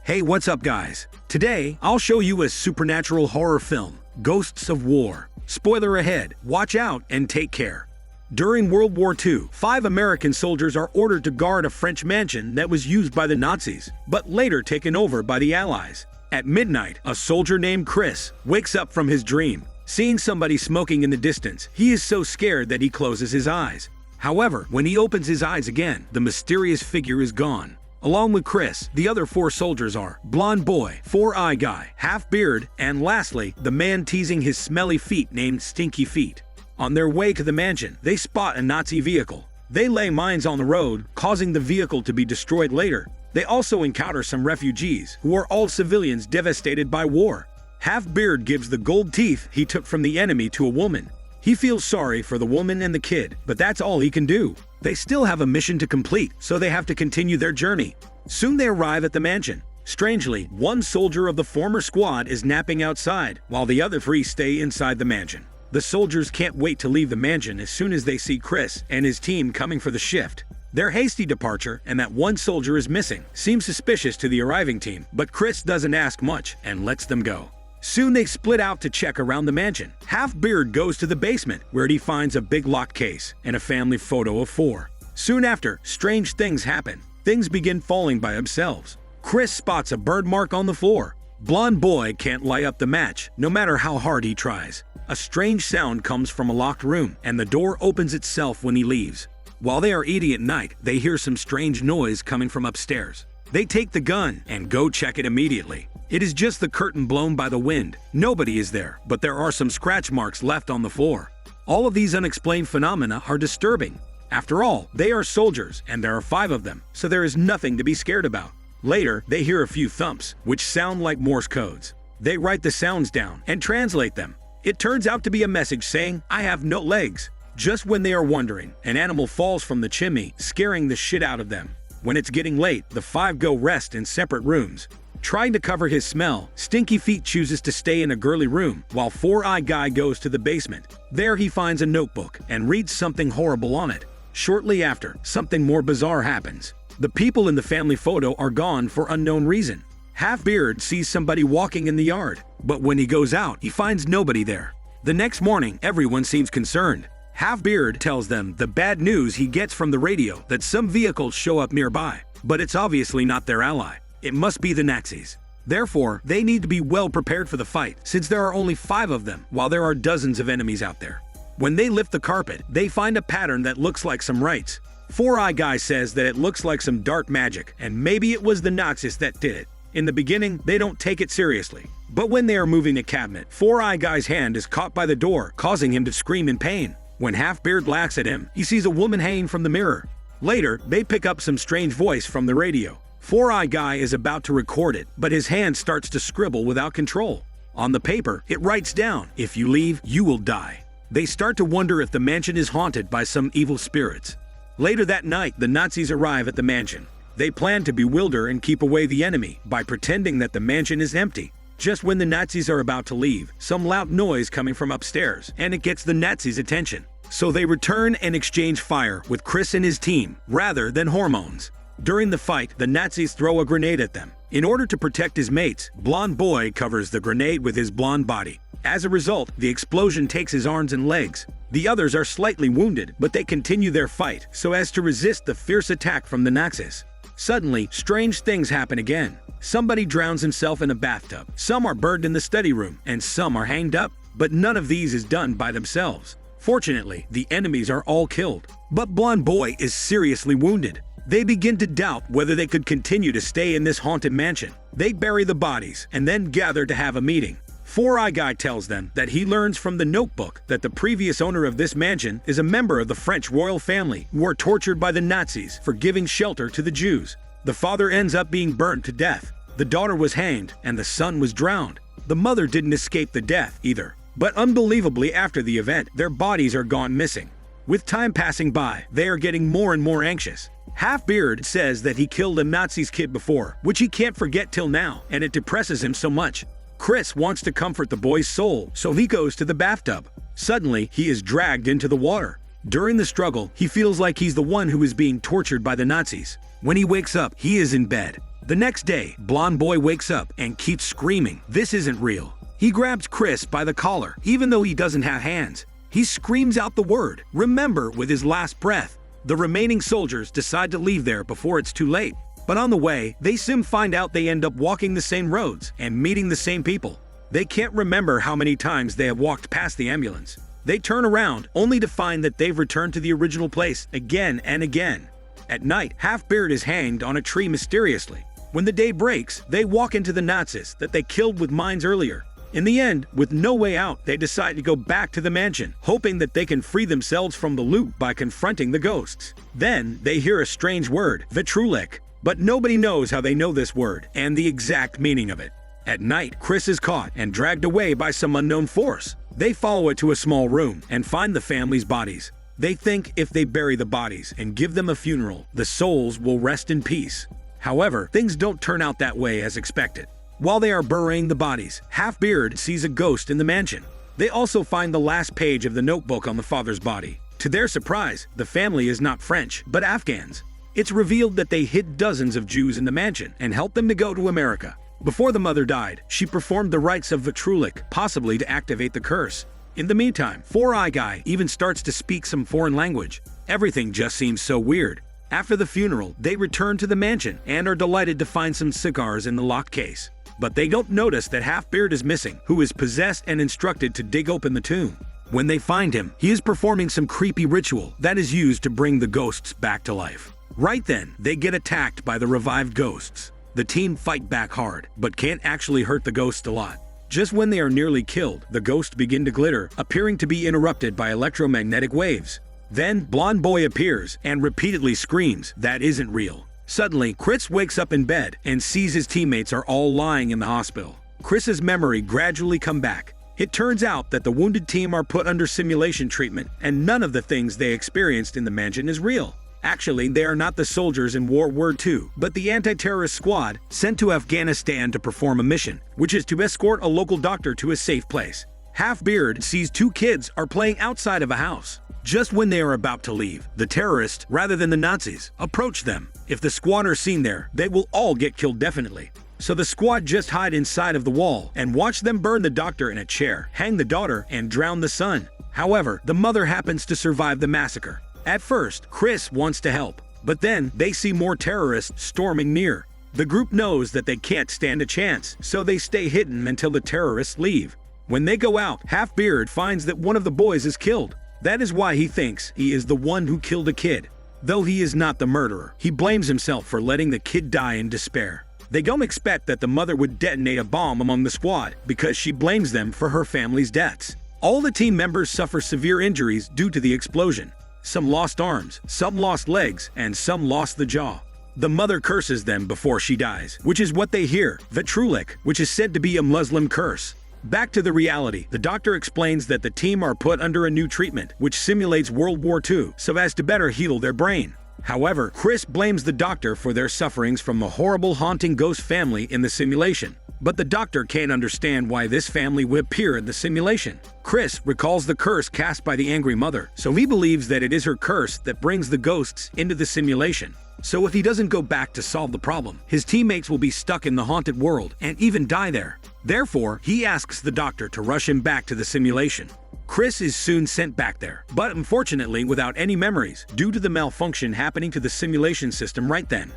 Hey, what's up guys? Today, I'll show you a supernatural horror film, Ghosts of War. Spoiler ahead, watch out and take care. During World War II, 5 American soldiers are ordered to guard a French mansion that was used by the Nazis, but later taken over by the Allies. At midnight, a soldier named Chris wakes up from his dream. Seeing somebody smoking in the distance, he is so scared that he closes his eyes. However, when he opens his eyes again, the mysterious figure is gone. Along with Chris, the other 4 soldiers are Blonde Boy, 4-Eye Guy, Half-Beard, and lastly, the man teasing his smelly feet named Stinky Feet. On their way to the mansion, they spot a Nazi vehicle. They lay mines on the road, causing the vehicle to be destroyed later. They also encounter some refugees, who are all civilians devastated by war. Half-Beard gives the gold teeth he took from the enemy to a woman. He feels sorry for the woman and the kid, but that's all he can do. They still have a mission to complete, so they have to continue their journey. Soon they arrive at the mansion. Strangely, one soldier of the former squad is napping outside, while the other 3 stay inside the mansion. The soldiers can't wait to leave the mansion as soon as they see Chris and his team coming for the shift. Their hasty departure and that one soldier is missing seems suspicious to the arriving team, but Chris doesn't ask much and lets them go. Soon they split out to check around the mansion. Half-Beard goes to the basement, where he finds a big locked case and a family photo of 4. Soon after, strange things happen. Things begin falling by themselves. Chris spots a bird mark on the floor. Blonde Boy can't light up the match, no matter how hard he tries. A strange sound comes from a locked room, and the door opens itself when he leaves. While they are eating at night, they hear some strange noise coming from upstairs. They take the gun and go check it immediately. It is just the curtain blown by the wind. Nobody is there, but there are some scratch marks left on the floor. All of these unexplained phenomena are disturbing. After all, they are soldiers, and there are 5 of them, so there is nothing to be scared about. Later, they hear a few thumps, which sound like Morse codes. They write the sounds down and translate them. It turns out to be a message saying, "I have no legs." Just when they are wondering, an animal falls from the chimney, scaring the shit out of them. When it's getting late, the 5 go rest in separate rooms. Trying to cover his smell, Stinky Feet chooses to stay in a girly room, while 4-Eye Guy goes to the basement. There he finds a notebook and reads something horrible on it. Shortly after, something more bizarre happens. The people in the family photo are gone for unknown reason. Half-Beard sees somebody walking in the yard, but when he goes out, he finds nobody there. The next morning, everyone seems concerned. Half-Beard tells them the bad news he gets from the radio that some vehicles show up nearby, but it's obviously not their ally. It must be the Nazis. Therefore, they need to be well prepared for the fight, since there are only 5 of them, while there are dozens of enemies out there. When they lift the carpet, they find a pattern that looks like some rites. 4-Eye Guy says that it looks like some dark magic, and maybe it was the Nazis that did it. In the beginning, they don't take it seriously. But when they are moving the cabinet, 4-Eye Guy's hand is caught by the door, causing him to scream in pain. When Half-Beard laughs at him, he sees a woman hanging from the mirror. Later, they pick up some strange voice from the radio. 4-Eye Guy is about to record it, but his hand starts to scribble without control. On the paper, it writes down, "If you leave, you will die." They start to wonder if the mansion is haunted by some evil spirits. Later that night, the Nazis arrive at the mansion. They plan to bewilder and keep away the enemy by pretending that the mansion is empty. Just when the Nazis are about to leave, some loud noise coming from upstairs, and it gets the Nazis' attention. So they return and exchange fire with Chris and his team, rather than hormones. During the fight, the Nazis throw a grenade at them. In order to protect his mates, Blonde Boy covers the grenade with his blonde body. As a result, the explosion takes his arms and legs. The others are slightly wounded, but they continue their fight so as to resist the fierce attack from the Nazis. Suddenly, strange things happen again. Somebody drowns himself in a bathtub, some are burned in the study room, and some are hanged up. But none of these is done by themselves. Fortunately, the enemies are all killed, but Blonde Boy is seriously wounded. They begin to doubt whether they could continue to stay in this haunted mansion. They bury the bodies and then gather to have a meeting. 4-Eye Guy tells them that he learns from the notebook that the previous owner of this mansion is a member of the French royal family who are tortured by the Nazis for giving shelter to the Jews. The father ends up being burnt to death. The daughter was hanged and the son was drowned. The mother didn't escape the death either. But unbelievably, after the event, their bodies are gone missing. With time passing by, they are getting more and more anxious. Half-Beard says that he killed a Nazi's kid before, which he can't forget till now, and it depresses him so much. Chris wants to comfort the boy's soul, so he goes to the bathtub. Suddenly, he is dragged into the water. During the struggle, he feels like he's the one who is being tortured by the Nazis. When he wakes up, he is in bed. The next day, Blonde Boy wakes up and keeps screaming, "This isn't real." He grabs Chris by the collar, even though he doesn't have hands. He screams out the word, "Remember," with his last breath. The remaining soldiers decide to leave there before it's too late. But on the way, they soon find out they end up walking the same roads and meeting the same people. They can't remember how many times they have walked past the ambulance. They turn around, only to find that they've returned to the original place again and again. At night, Half-Beard is hanged on a tree mysteriously. When the day breaks, they walk into the Nazis that they killed with mines earlier. In the end, with no way out, they decide to go back to the mansion, hoping that they can free themselves from the loop by confronting the ghosts. Then, they hear a strange word, Vitrulik, but nobody knows how they know this word and the exact meaning of it. At night, Chris is caught and dragged away by some unknown force. They follow it to a small room and find the family's bodies. They think if they bury the bodies and give them a funeral, the souls will rest in peace. However, things don't turn out that way as expected. While they are burying the bodies, Half-Beard sees a ghost in the mansion. They also find the last page of the notebook on the father's body. To their surprise, the family is not French, but Afghans. It's revealed that they hid dozens of Jews in the mansion and helped them to go to America. Before the mother died, she performed the rites of Vitrulik, possibly to activate the curse. In the meantime, Four-Eye Guy even starts to speak some foreign language. Everything just seems so weird. After the funeral, they return to the mansion and are delighted to find some cigars in the locked case. But they don't notice that Half-Beard is missing, who is possessed and instructed to dig open the tomb. When they find him, he is performing some creepy ritual that is used to bring the ghosts back to life. Right then, they get attacked by the revived ghosts. The team fight back hard, but can't actually hurt the ghosts a lot. Just when they are nearly killed, the ghosts begin to glitter, appearing to be interrupted by electromagnetic waves. Then, Blonde Boy appears and repeatedly screams, "That isn't real." Suddenly, Chris wakes up in bed and sees his teammates are all lying in the hospital. Chris's memory gradually comes back. It turns out that the wounded team are put under simulation treatment, and none of the things they experienced in the mansion is real. Actually, they are not the soldiers in World War II, but the anti-terrorist squad sent to Afghanistan to perform a mission, which is to escort a local doctor to a safe place. Half-Beard sees two kids are playing outside of a house. Just when they are about to leave, the terrorists, rather than the Nazis, approach them. If the squad are seen there, they will all get killed definitely. So the squad just hide inside of the wall and watch them burn the doctor in a chair, hang the daughter, and drown the son. However, the mother happens to survive the massacre. At first, Chris wants to help, but then they see more terrorists storming near. The group knows that they can't stand a chance, so they stay hidden until the terrorists leave. When they go out, Half-Beard finds that one of the boys is killed. That is why he thinks he is the one who killed a kid. Though he is not the murderer, he blames himself for letting the kid die in despair. They don't expect that the mother would detonate a bomb among the squad because she blames them for her family's deaths. All the team members suffer severe injuries due to the explosion. Some lost arms, some lost legs, and some lost the jaw. The mother curses them before she dies, which is what they hear, Vitrulik, which is said to be a Muslim curse. Back to the reality, the doctor explains that the team are put under a new treatment, which simulates World War II, so as to better heal their brain. However, Chris blames the doctor for their sufferings from the horrible haunting ghost family in the simulation. But the doctor can't understand why this family would appear in the simulation. Chris recalls the curse cast by the angry mother, so he believes that it is her curse that brings the ghosts into the simulation. So if he doesn't go back to solve the problem, his teammates will be stuck in the haunted world and even die there. Therefore, he asks the doctor to rush him back to the simulation. Chris is soon sent back there, but unfortunately without any memories, due to the malfunction happening to the simulation system right then.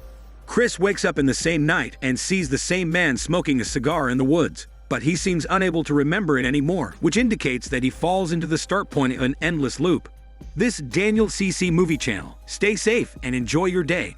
Chris wakes up in the same night and sees the same man smoking a cigar in the woods, but he seems unable to remember it anymore, which indicates that he falls into the start point of an endless loop. This Daniel CC Movie Channel. Stay safe and enjoy your day.